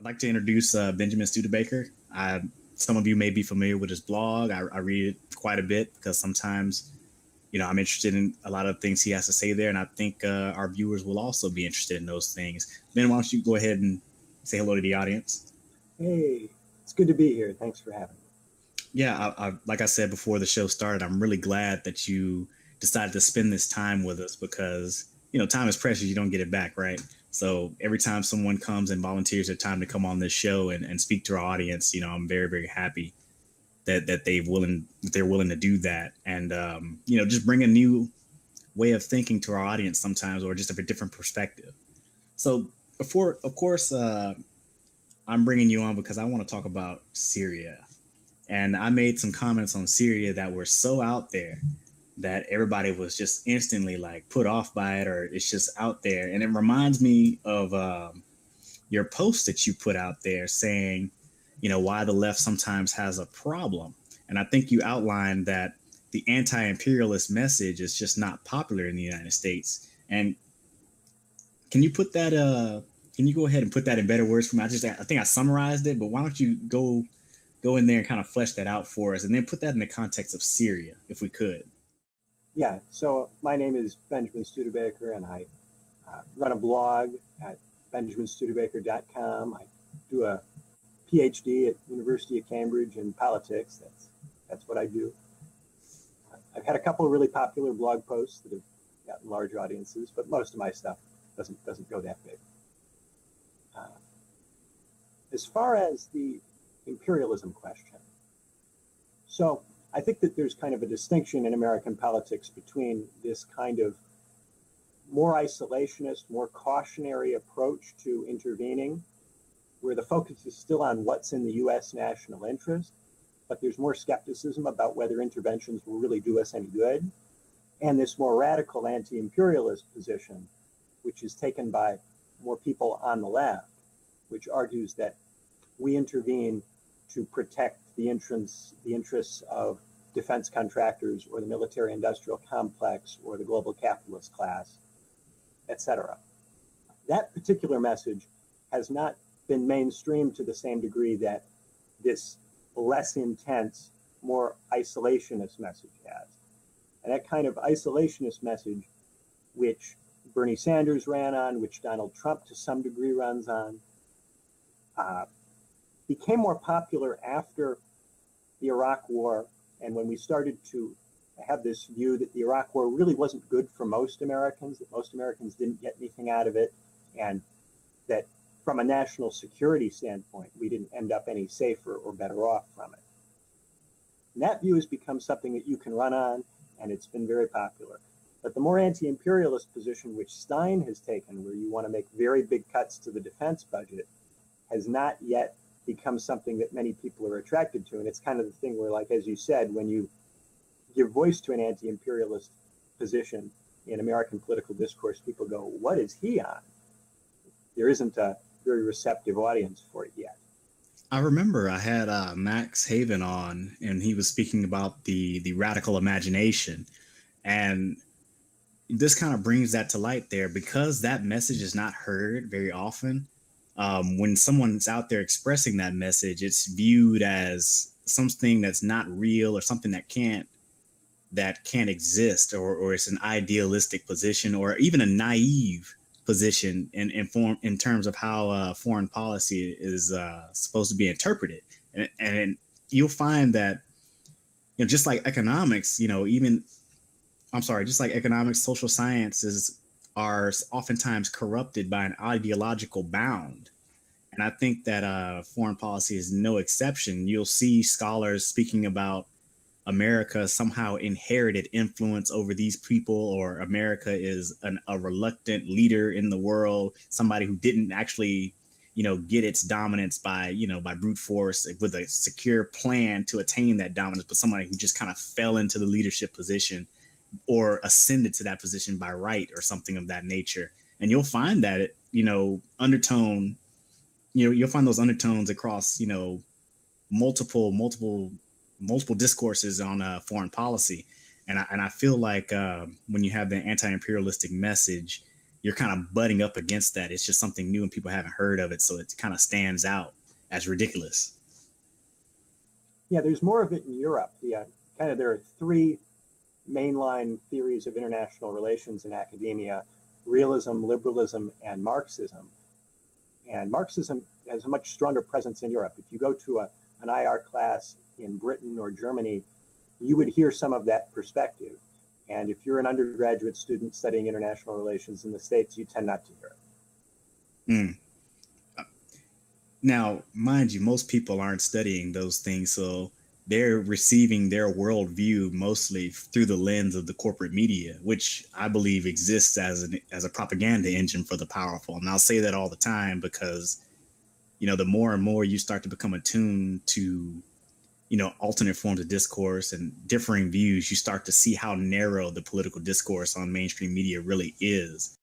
I'd like to introduce Benjamin Studebaker. Some of you may be familiar with his blog. I read it quite a bit because sometimes, I'm interested in a lot of things he has to say there, and I think our viewers will also be interested in those things. Ben, why don't you go ahead and say hello to the audience? Hey, it's good to be here. Thanks for having me. Yeah, like I said before the show started, I'm really glad that you decided to spend this time with us because time is precious. You don't get it back, right? So every time someone comes and volunteers their time to come on this show and speak to our audience, I'm very very happy that they're willing to do that and just bring a new way of thinking to our audience sometimes, or just a different perspective. So before, of course, I'm bringing you on because I want to talk about Syria. And I made some comments on Syria that were so out there that everybody was just instantly like put off by it, or it's just out there. And it reminds me of your post that you put out there saying, why the left sometimes has a problem. And I think you outlined that the anti-imperialist message is just not popular in the United States. And can you put that? Can you go ahead and put that in better words for me? I think I summarized it, but why don't you go in there and kind of flesh that out for us, and then put that in the context of Syria, if we could. Yeah, so my name is Benjamin Studebaker, and I run a blog at benjaminstudebaker.com. I do a PhD at University of Cambridge in politics. That's what I do. I've had a couple of really popular blog posts that have gotten large audiences, but most of my stuff doesn't go that big. As far as the imperialism question, so I think that there's kind of a distinction in American politics between this kind of more isolationist, more cautionary approach to intervening, where the focus is still on what's in the U.S. national interest, but there's more skepticism about whether interventions will really do us any good, and this more radical anti-imperialist position, which is taken by more people on the left, which argues that we intervene to protect the interests of defense contractors or the military-industrial complex or the global capitalist class, etc. That particular message has not been mainstreamed to the same degree that this less intense, more isolationist message has. And that kind of isolationist message, which Bernie Sanders ran on, which Donald Trump to some degree runs on, became more popular after the Iraq War, and when we started to have this view that the Iraq War really wasn't good for most Americans, that most Americans didn't get anything out of it, and that from a national security standpoint, we didn't end up any safer or better off from it. And that view has become something that you can run on, and it's been very popular. But the more anti-imperialist position which Stein has taken, where you want to make very big cuts to the defense budget, has not yet become something that many people are attracted to. And it's kind of the thing where, like, as you said, when you give voice to an anti-imperialist position in American political discourse, people go, what is he on? There isn't a very receptive audience for it yet. I remember I had Max Haven on, and he was speaking about the radical imagination. And this kind of brings that to light there, because that message is not heard very often. When someone's out there expressing that message, it's viewed as something that's not real, or something that can't exist, or it's an idealistic position, or even a naive position in terms of how foreign policy is supposed to be interpreted. And you'll find that, just like economics, just like economics, social sciences are oftentimes corrupted by an ideological bound. And I think that foreign policy is no exception. You'll see scholars speaking about America somehow inherited influence over these people, or America is a reluctant leader in the world, somebody who didn't actually, get its dominance by brute force with a secure plan to attain that dominance, but somebody who just kind of fell into the leadership position or ascended to that position by right or something of that nature. And you'll find that, undertone, you'll find those undertones across, multiple discourses on foreign policy. And I feel like when you have the anti-imperialistic message, you're kind of butting up against that. It's just something new and people haven't heard of it, so it kind of stands out as ridiculous. Yeah, there's more of it in Europe. There are three mainline theories of international relations in academia: realism, liberalism, and Marxism. And Marxism has a much stronger presence in Europe. If you go to an IR class in Britain or Germany, you would hear some of that perspective. And if you're an undergraduate student studying international relations in the States, you tend not to hear it. Mm. Now, mind you, most people aren't studying those things, so they're receiving their worldview mostly through the lens of the corporate media, which I believe exists as a propaganda engine for the powerful. And I'll say that all the time because, the more and more you start to become attuned to, alternate forms of discourse and differing views, you start to see how narrow the political discourse on mainstream media really is.